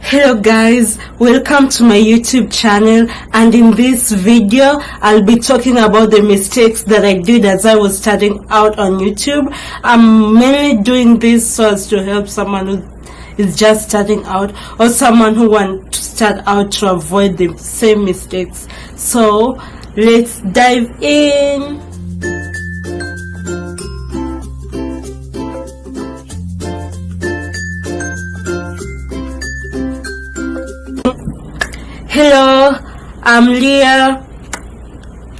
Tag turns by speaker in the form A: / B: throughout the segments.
A: Hello guys, welcome to my YouTube channel, and in this video I'll be talking about the mistakes that I did as I was starting out on YouTube. I'm mainly doing this so as to help someone who is just starting out or someone who wants to start out to avoid the same mistakes. So let's dive in. Hello, I'm Leah,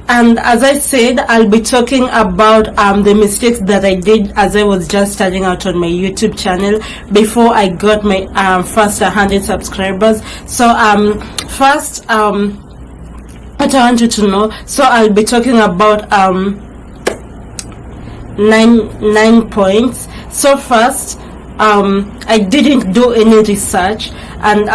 A: and as I said, I'll be talking about the mistakes that I did as I was just starting out on my YouTube channel before I got my first 100 subscribers. So first, what I want you to know, so I'll be talking about 9 points. So first, I didn't do any research, and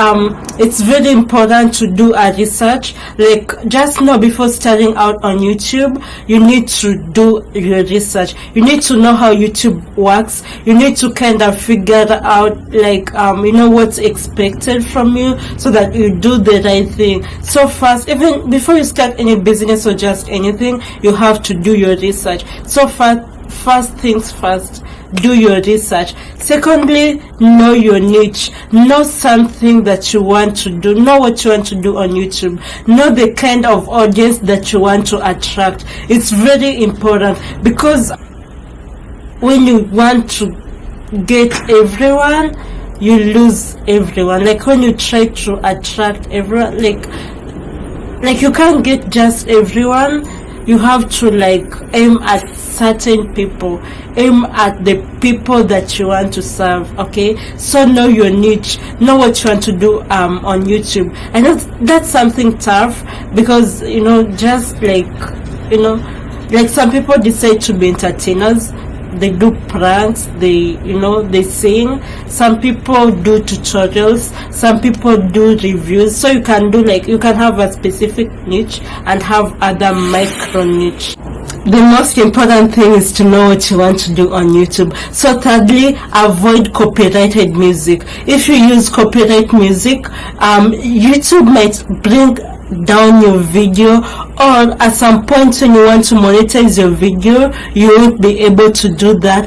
A: it's very important to do a research. Like, just know before starting out on YouTube, you need to do your research. You need to know how YouTube works. You need to kind of figure out, like, you know, what's expected from you so that you do the right thing. So first, even before you start any business or just anything, you have to do your research. So first things first, do your research. Secondly, know your niche. Know something that you want to do. Know what you want to do on YouTube. Know the kind of audience that you want to attract. It's very important, because when you want to get everyone, you lose everyone. Like, when you try to attract everyone, like you can't get just everyone. You have to, like, aim at certain people, aim at the people that you want to serve. Okay, so know your niche, know what you want to do on YouTube. I know that's something tough, because, you know, just like, you know, like, some people decide to be entertainers. They do pranks, they sing. Some people do tutorials, some people do reviews. So you can have a specific niche and have other micro niche. The most important thing is to know what you want to do on YouTube. So thirdly, avoid copyrighted music. If you use copyright music, YouTube might bring down your video, or at some point when you want to monetize your video, you won't be able to do that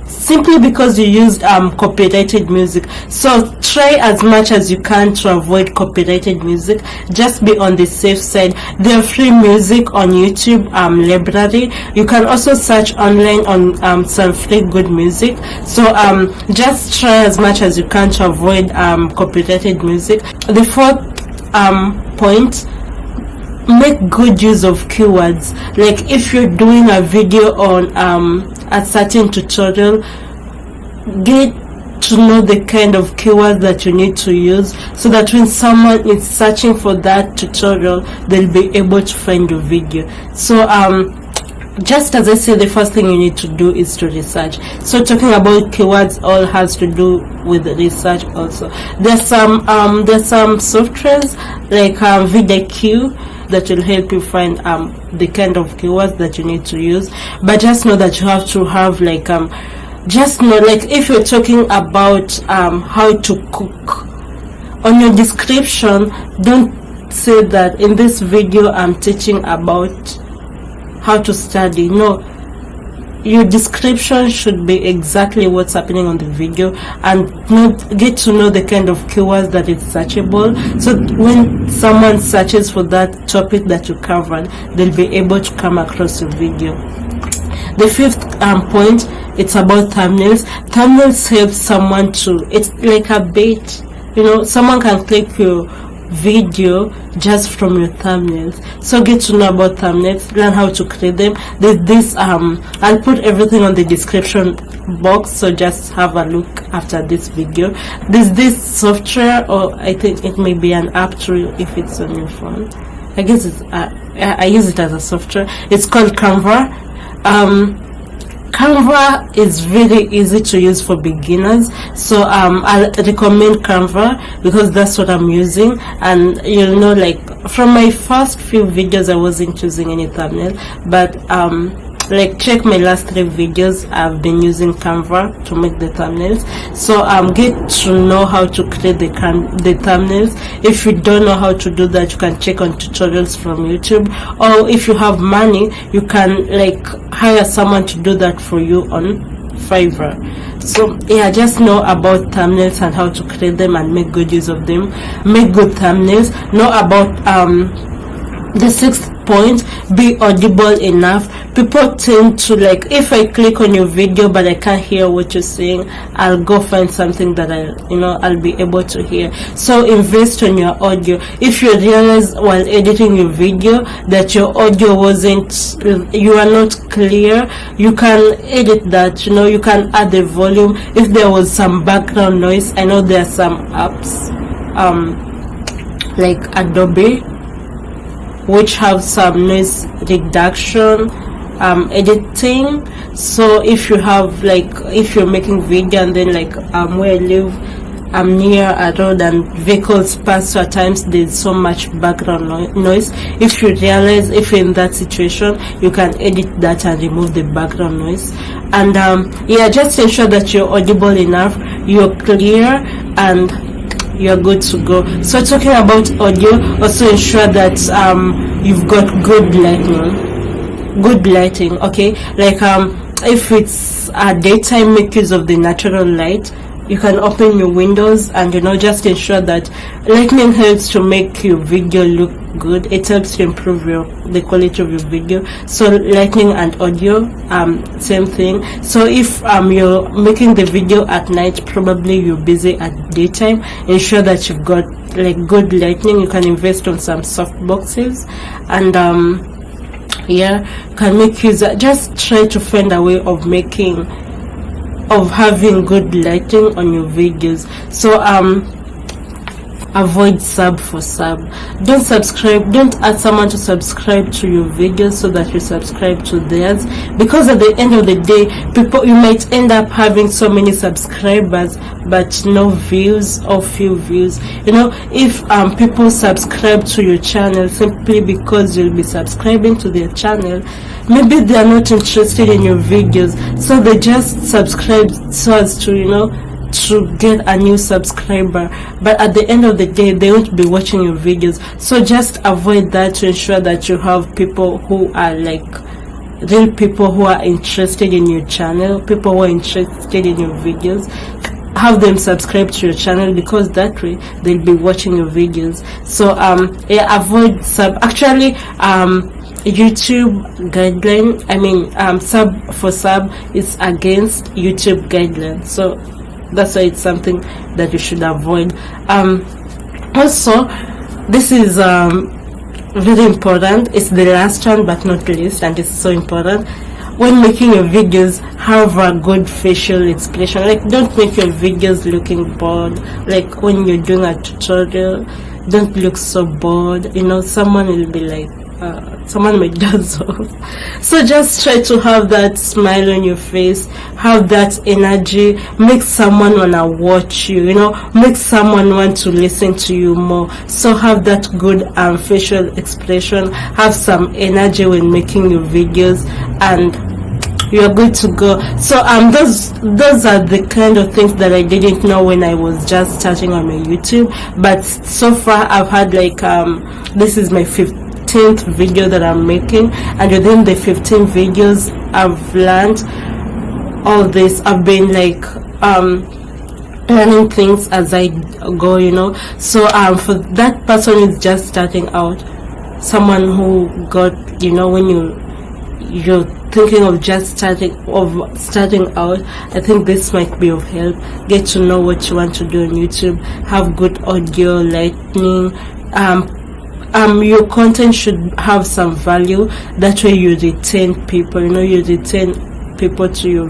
A: simply because you used copyrighted music. So try as much as you can to avoid copyrighted music. Just be on the safe side. There are free music on YouTube library. You can also search online on some free good music. So just try as much as you can to avoid copyrighted music. The fourth point, make good use of keywords. Like, if you're doing a video on a certain tutorial, get to know the kind of keywords that you need to use, so that when someone is searching for that tutorial, they'll be able to find your video. So just as I said, the first thing you need to do is to research. So talking about keywords all has to do with research also. There's some softwares like VidIq that will help you find the kind of keywords that you need to use. But just know that you have to have, like, just know, like, if you're talking about how to cook, on your description, don't say that in this video I'm teaching about how to study. No, your description should be exactly what's happening on the video, and get to know the kind of keywords that is searchable, so when someone searches for that topic that you covered, they'll be able to come across your video. The fifth point, it's about thumbnails. Thumbnails help someone to, it's like a bait, you know, someone can click your video just from your thumbnails. So get to know about thumbnails, learn how to create them. There's this I'll put everything on the description box, so just have a look after this video. There's this software, or I think it may be an app too if it's on your phone. I guess it's I use it as a software. It's called Canva. Canva is very easy to use for beginners, so I'll recommend Canva because that's what I'm using. And you'll know, like, from my first few videos I wasn't choosing any thumbnail, but like check my last 3 videos. I've been using Canva to make the thumbnails, so get to know how to create the thumbnails. If you don't know how to do that, you can check on tutorials from YouTube, or if you have money, you can like hire someone to do that for you on Fiverr. So yeah, just know about thumbnails and how to create them and make good use of them. Make good thumbnails. Know about the 6th point, be audible enough. People tend to, like, if I click on your video but I can't hear what you're saying, I'll go find something that I'll be able to hear. So invest on your audio. If you realize while editing your video that your audio you are not clear, you can edit that. You can add the volume. If there was some background noise, I know there are some apps like Adobe which have some noise reduction editing. So if you have, like, if you're making video and then, like, where I live, I'm near a road and vehicles pass, so at times there's so much background noise. If you realize, if you're in that situation, you can edit that and remove the background noise. And yeah, just ensure that you're audible enough, you're clear, and you're good to go. So talking about audio, also ensure that you've got good lighting. Okay, like if it's daytime, make use of the natural light. You can open your windows and just ensure that lighting helps to make your video look good. It helps to improve the quality of your video. So lighting and audio, same thing. So if you're making the video at night, probably you're busy at daytime, ensure that you've got like good lighting. You can invest on some soft boxes, and yeah, can make use. Just try to find a way of having good lighting on your videos. So avoid sub for sub. Don't ask someone to subscribe to your videos so that you subscribe to theirs, because at the end of the day, you might end up having so many subscribers but no views or few views. If people subscribe to your channel simply because you'll be subscribing to their channel, maybe they are not interested in your videos, so they just subscribe so as to get a new subscriber, but at the end of the day they won't be watching your videos. So just avoid that, to ensure that you have people who are like real people who are interested in your channel, people who are interested in your videos. Have them subscribe to your channel, because that way they'll be watching your videos. So yeah, avoid sub. Actually, YouTube guideline, sub for sub is against YouTube guidelines, so that's why it's something that you should avoid. Also, this is very important. It's the last one but not least, and it's so important. When making your videos, have a good facial expression. Like, don't make your videos looking bored. Like, when you're doing a tutorial, don't look so bored. Someone will be like, someone may doze off. So just try to have that smile on your face, have that energy, make someone wanna watch you, make someone want to listen to you more. So have that good facial expression, have some energy when making your videos, and you're good to go. So those are the kind of things that I didn't know when I was just starting on my YouTube, but so far I've had like this is my 15th video that I'm making, and within the 15 videos I've learned all this. I've been like learning things as I go, so for that person who's just starting out, someone who got, when you're thinking of just starting out, I think this might be of help. Get to know what you want to do on YouTube, have good audio, lighting, your content should have some value. That way you retain people, you retain people to your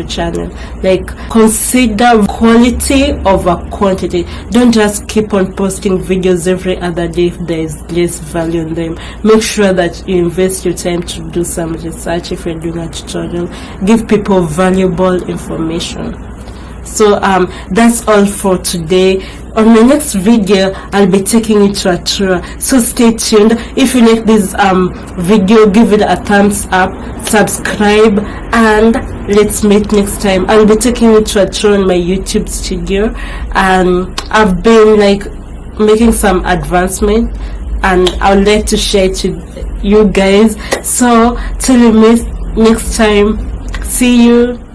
A: channel. Like, consider quality over quantity. Don't just keep on posting videos every other day if there is less value in them. Make sure that you invest your time to do some research. If you're doing a tutorial, give people valuable information. So that's all for today. on my next video I'll be taking you to a tour, so stay tuned. If you like this video, give it a thumbs up, subscribe, and let's meet next time. I'll be taking you to a tour in my YouTube studio, and I've been like making some advancement, and I would like to share it with you guys. So till we meet next time, see you.